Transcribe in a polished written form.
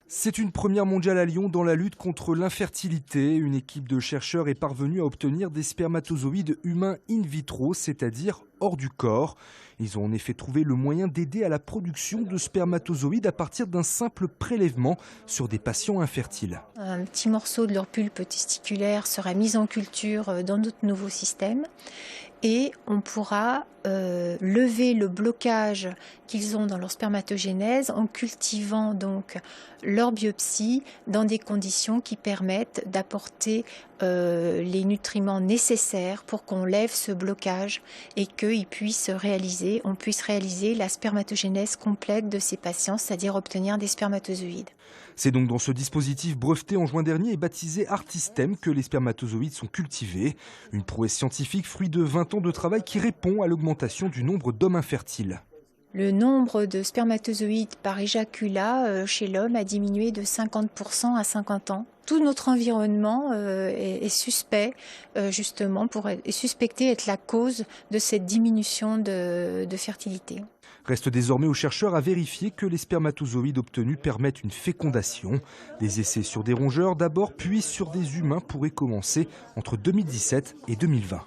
C'est une première mondiale à Lyon dans la lutte contre l'infertilité. Une équipe de chercheurs est parvenue à obtenir des spermatozoïdes humains in vitro, c'est-à-dire hors du corps. Ils ont en effet trouvé le moyen d'aider à la production de spermatozoïdes à partir d'un simple prélèvement sur des patients infertiles. Un petit morceau de leur pulpe testiculaire sera mis en culture dans notre nouveau système et on pourra lever le blocage qu'ils ont dans leur spermatogénèse en cultivant donc leur biopsie dans des conditions qui permettent d'apporter les nutriments nécessaires pour qu'on lève ce blocage et on puisse réaliser la spermatogénèse complète de ces patients, c'est-à-dire obtenir des spermatozoïdes. C'est donc dans ce dispositif breveté en juin dernier et baptisé Artistem que les spermatozoïdes sont cultivés. Une prouesse scientifique, fruit de 20 ans de travail qui répond à l'augmentation du nombre d'hommes infertiles. Le nombre de spermatozoïdes par éjaculat chez l'homme a diminué de 50% à 50 ans. Tout notre environnement est suspect, est suspecté être la cause de cette diminution de fertilité. Reste désormais aux chercheurs à vérifier que les spermatozoïdes obtenus permettent une fécondation. Des essais sur des rongeurs d'abord, puis sur des humains pourraient commencer entre 2017 et 2020.